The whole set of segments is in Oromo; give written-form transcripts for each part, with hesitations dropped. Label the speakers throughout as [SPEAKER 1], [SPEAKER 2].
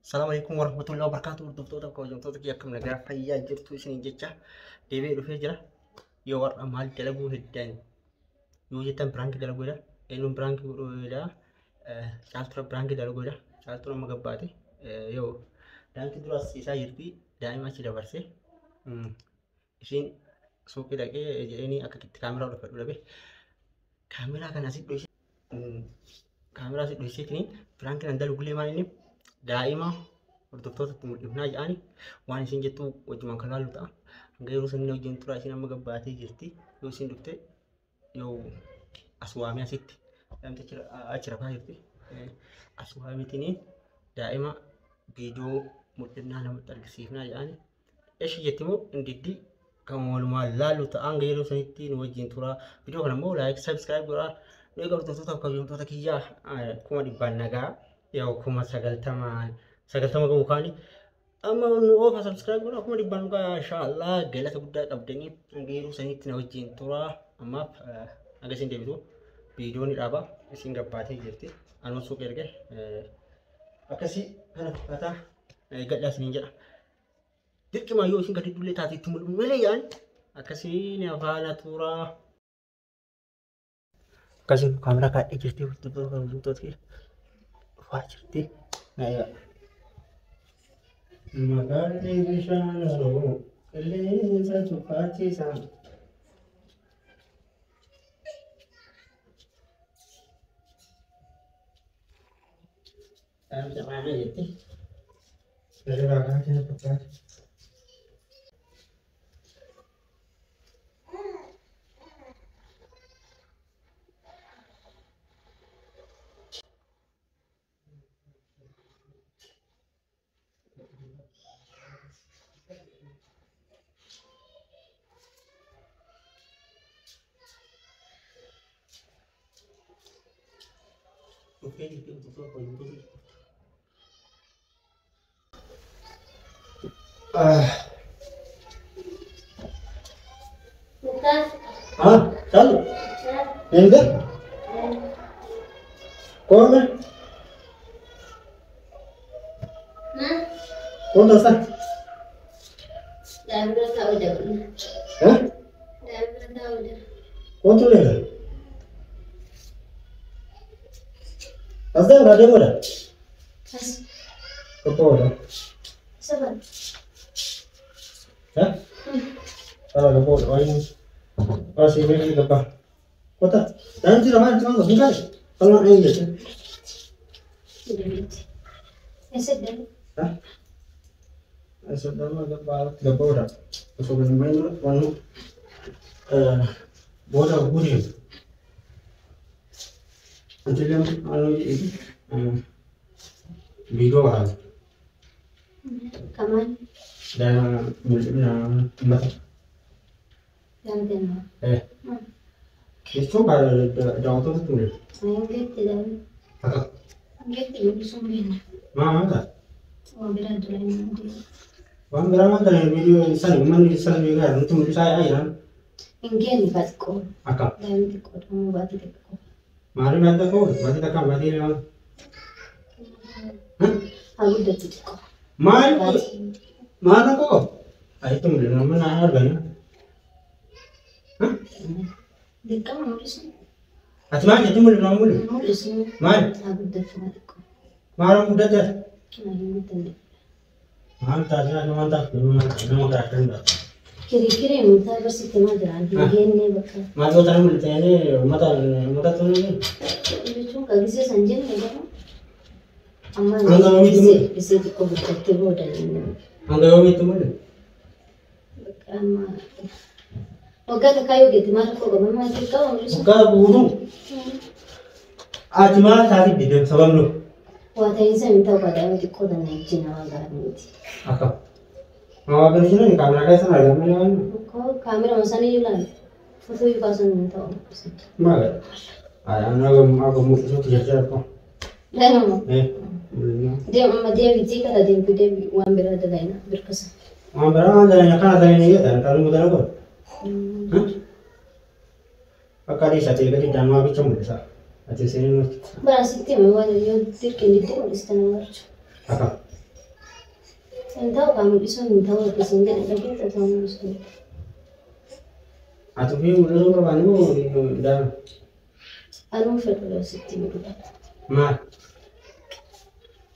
[SPEAKER 1] Assalamualaikum warahmatullahi wabarakatuh. Hordoftoota kabajamtoota kiyya akkam nagaa fayyaa jirtu isiniin jecha deebi'ee dhufee jira. Yoo warra maal dalaguu heddaan yoo jettan biraanki dalaguudha. Eenyuun biraanki godhuudha. Caaltura biraanki dalaguudha. Caaltura amma gabbaate yoo daanki dura asiisaa jirti daa'ima achi dabarse isiin suuqii dhaqee jedhanii akka itti kaameraa ol fedhu dhabe kaameraa kana asitti dhohisee kaameraa asitti dhohiseetiin biraanki nan dalagullee maal inni daa'ima hordoftootatti mul'ifnaa jedhani waan isin jettu wajjumaan kan laallu ta'a. Hanga yeroo sanni wajjin tura isin amma gabbaatee jirti. Yoo isin dhufte yoo aswaamee asitti daa'imtichi achi rafaa jirti. Aswaameetiin daa'ima viidiyoo mul'ifnaa namatti argisiifnaa jedhani. Eeshi jettimoo indiddi kan walumaan laallu ta'a. Hanga yeroo sanitti nu wajjin tura. Viidiyoo kana immoo laayik sabiskiraayib godhaa. Nuyi hordoftoota kabajamtoota kiyyaa kuma dhibbaan nagaa. Yaw kuma sagaltama gahu kaani amma nu ofa subscribe godha kuma dhibbaan dhugaa inshallah galata guddaa qabdanii hanga yeroo sanitti na wajjin tura ammaaf hanga isin deebitu viidiyoo ni dhaaba isin gabbaatee jirti anuma suuqii erge akkasii kana fakkaataa gadhaa isiniin jedha dirqima yoo isin gadi dullee taate itti mul'u malee yaan akkasii ni afaana tura akkasii kaameraa kaadhee jirti hordoftoota Wajirti, naya. Magari bishaan qilleensa tuffaachiisa. Dhaamsa maana jetti. Gadi raagaa jira fakkaata. Oke, itu apa itu?
[SPEAKER 2] Bukan.
[SPEAKER 1] Tahu? Enggak? Kau mana?
[SPEAKER 2] Nah,
[SPEAKER 1] Kau dah sah?
[SPEAKER 2] dah berapa tahun dah?
[SPEAKER 1] Hah?
[SPEAKER 2] Dah berapa tahun dah?
[SPEAKER 1] Kau tu leh? Asal ada mana?
[SPEAKER 2] Kas,
[SPEAKER 1] Kau dah?
[SPEAKER 2] sabar.
[SPEAKER 1] Hah? Kalau kau dah, orang masih beri apa? Kau tak? Nanti ramai cuma kau bukan? Kalau ni je.
[SPEAKER 2] Sudah nanti. Esok dah.
[SPEAKER 1] Hah? Asal dah mana kau kau dah? Kau boleh main mana? Bodoh buri. Nanti dia ini video kan
[SPEAKER 2] Kaman,
[SPEAKER 1] dan mulutnya mata
[SPEAKER 2] yang tema.
[SPEAKER 1] itu kalau daun itu tuh
[SPEAKER 2] Yang kita dah.
[SPEAKER 1] kakak
[SPEAKER 2] Yang kita belum sumber.
[SPEAKER 1] mana tak
[SPEAKER 2] Oh, berada dalam nanti.
[SPEAKER 1] orang berapa kali video mana juga itu mulut saya ayam
[SPEAKER 2] Yang ni batko.
[SPEAKER 1] akak
[SPEAKER 2] Dalam itu kau mau batu teko.
[SPEAKER 1] mari mata kau mati tak mati yang
[SPEAKER 2] Aku dah teko.
[SPEAKER 1] mari mana kau itu mulut mana harganya
[SPEAKER 2] Dekat mana sih?
[SPEAKER 1] asma itu mulut mulut
[SPEAKER 2] Mana sih?
[SPEAKER 1] mari
[SPEAKER 2] Aku dah teko.
[SPEAKER 1] marah muda dah
[SPEAKER 2] Ini tanda.
[SPEAKER 1] mantap ya mantap nama karakter dah
[SPEAKER 2] Kira-kira yang minta bersama jalan ini bakal.
[SPEAKER 1] Malu tanam mulut ini mata tuh ini
[SPEAKER 2] Itu cuma kagak sih sanjung aja. Amma
[SPEAKER 1] Angga
[SPEAKER 2] bisa dikomunikasi dan
[SPEAKER 1] angga itu mulut
[SPEAKER 2] amma. Oga kayo gitu mah kok mama kau harus.
[SPEAKER 1] buka burung cuma tadi di dalam sabam lu
[SPEAKER 2] Wah tadi saya minta pada yang di kota naik Cina agak nanti.
[SPEAKER 1] apa mau ke sini kamera kayak sana ada mana
[SPEAKER 2] Kau kamera masa ni jualan. Foto itu pasang minta.
[SPEAKER 1] mana aku mau itu kerja apa
[SPEAKER 2] Dah mama. Dia biji kata dia uang berada lain berkesan.
[SPEAKER 1] berapa ada yang kan ada ini ya kalau mudah apa Akali sate kali dama bi chamo sa. Ate sene no.
[SPEAKER 2] Bara sitte me wala yo tirke ni te wala stana marcho.
[SPEAKER 1] Aka.
[SPEAKER 2] Tahu kamu isu tahu kesin jadi lagi tak tahu isu.
[SPEAKER 1] Atau dia udah berapa nih udah
[SPEAKER 2] Anu federal city dulu.
[SPEAKER 1] mah.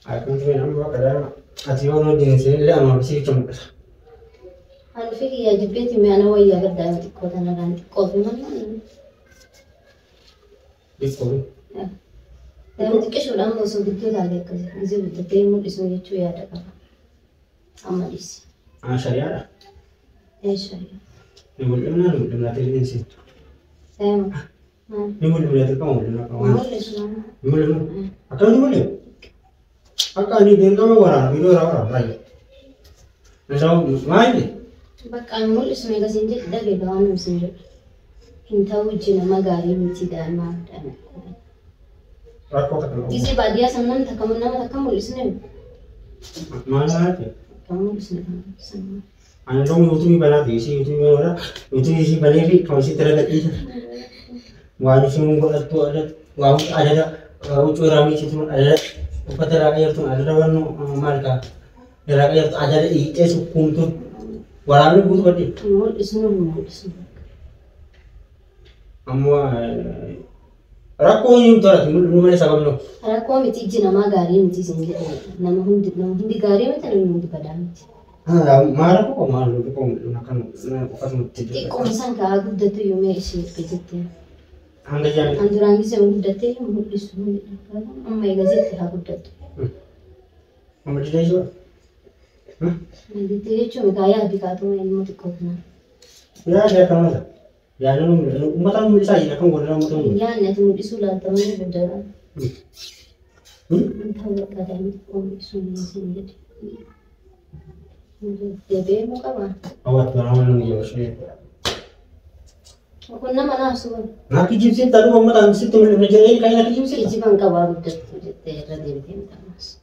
[SPEAKER 1] Aku tuh nama kada ati orang jenis ini lah mau sih cuma.
[SPEAKER 2] Anu fikir ya jepit me ana waya gadda mati kota nanti kopi mana.
[SPEAKER 1] Betul.
[SPEAKER 2] Ya. Dan mati kesho lambo so gitu lagi ke gizi betul temu isu ya cuy ada apa. Amalis.
[SPEAKER 1] Syariah.
[SPEAKER 2] Syariah.
[SPEAKER 1] Ni boleh tadi sih.
[SPEAKER 2] Em.
[SPEAKER 1] Ni boleh tadi kamu boleh kamu.
[SPEAKER 2] Boleh semua.
[SPEAKER 1] Boleh. Akan ni boleh. Akan ni dia kamu orang video orang lagi. Macam mana?
[SPEAKER 2] Bakka mul'i sun ga sinje dage ga wannan sinje in ta wuce na magari miti da ma da
[SPEAKER 1] Rakau tak tahu.
[SPEAKER 2] gizi ba dia sannan ta kamar na ta kamul isne
[SPEAKER 1] Mana ada?
[SPEAKER 2] kamul isne sannan
[SPEAKER 1] Anu dong YouTube bana desi YouTube orang YouTube isi bana ni kau isi terlalu itu. Wah sih mungkin ada wah ada ucu rami situ ada apa terlalu itu ada orang malka terlalu itu ada itu sukum tu warna ni buat berarti.
[SPEAKER 2] mul isne
[SPEAKER 1] Amma rakau ni tu orang tu mana sabab no.
[SPEAKER 2] ara ko miti jina magari miti sinje na hindi gari mata na hindi pada miti
[SPEAKER 1] Marah kok malu tu kau nak pas mesti.
[SPEAKER 2] ti ko san ka gudda tu yume ishi pejete
[SPEAKER 1] Angga jangan.
[SPEAKER 2] andurangi se gudda te mul isne amma ga zete ha gudda tu
[SPEAKER 1] Mama tidak isu.
[SPEAKER 2] ndi te chu ga ya bi ka to en moti ko na
[SPEAKER 1] Ya dia kamu lah. Ya nu umat kamu bisa ini kamu boleh kamu tu.
[SPEAKER 2] ya na tu mul isu la ta mul gudda tahu kada miti ko isu ni sinje Debe mo ka ba?
[SPEAKER 1] Awat orang ni Yosef.
[SPEAKER 2] Ako naman aso.
[SPEAKER 1] Nak kijip tahu kamu tak mesti tu menjadi ini kaya nak kijip.
[SPEAKER 2] Ijiban ka ba gudda te radin tem tamas.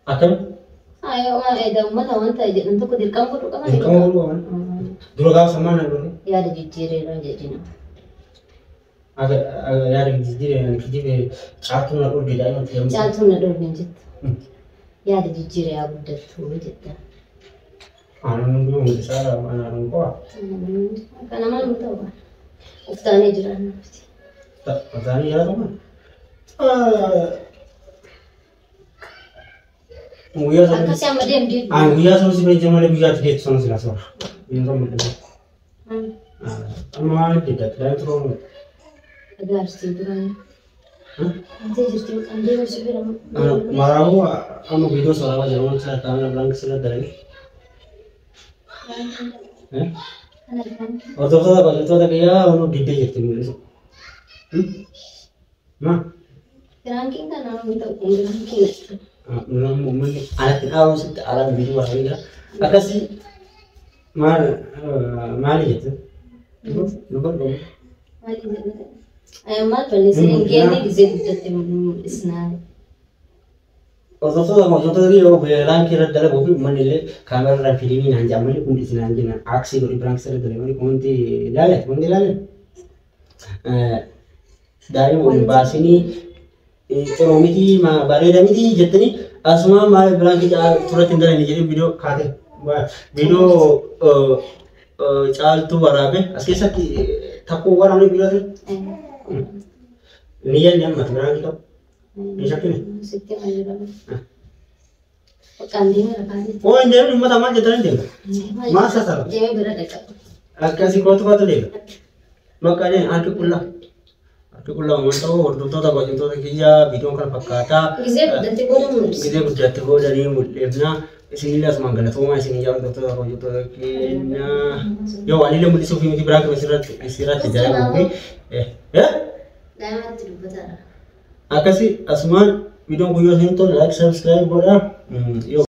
[SPEAKER 1] Akan?
[SPEAKER 2] Ayo ma eda umata wanta je nanto ko dirkam ko ka
[SPEAKER 1] Kamu dulu kan? Dulu kau sama nak dulu.
[SPEAKER 2] ya da jijjire ran je jina.
[SPEAKER 1] Agar ya ada kijip satu nak dulu dia nak tiam.
[SPEAKER 2] Ja tun na do ben jit. Ya da jijjire ya gudda to jitta.
[SPEAKER 1] Anu nunggu mesti salah mana nunggu.
[SPEAKER 2] Kana man mutaw ba. Uftane jiran.
[SPEAKER 1] Tak, tadi ya teman. Muya sama.
[SPEAKER 2] Kasi amma dem dit.
[SPEAKER 1] Muya sama si Benjamin malah muya tidak sama sila sama. Ini sama betul. Amma tidak ada terus.
[SPEAKER 2] Agar sti duran. Ante jirti ande versi bira.
[SPEAKER 1] Marahu anu video soal jalan saya tangan belang sila dari.
[SPEAKER 2] Ana kan.
[SPEAKER 1] Kalau tu ada kaya anu dide jadi mulut. Nah.
[SPEAKER 2] Ranking kan ana mutaw ko ranking.
[SPEAKER 1] Belum mungkin alat awal sih alat video lagi ya. Ada sih mal gitu. Lupa.
[SPEAKER 2] Ayo mal balik sini gini gize gudda te isna.
[SPEAKER 1] Kalau tadi yo belang kira dalam mobil manile kamera dan film ini nanti ambil pun di sini nanti aksi beri berang seret dari mana konti lale. Dari mobil bas ini miti ma bare da miti jetni asma ma belang kita surat indra ini jadi video kade video chal tu warabe aske sakki thakko warane video tu niyan yang mat belang kita ini sakki ni
[SPEAKER 2] Siti manjura. Kandi mera kandi.
[SPEAKER 1] oh ini ni mata ma jetran deh masa salah
[SPEAKER 2] Jeme bera dekat.
[SPEAKER 1] akasi kau tu deh makanya aku pulang mantau waktu tu tak baju tu kerja video kan pakata
[SPEAKER 2] Gize gudda te bodo mun.
[SPEAKER 1] kita kerja tu dari mulai sini lah semua galah semua sini jauh tu baju tu kena yo ani le mulai sofi mesti berak istirahat jalan kopi ya
[SPEAKER 2] Dama tiru betara.
[SPEAKER 1] akasi asman video ko yo like subscribe bola yo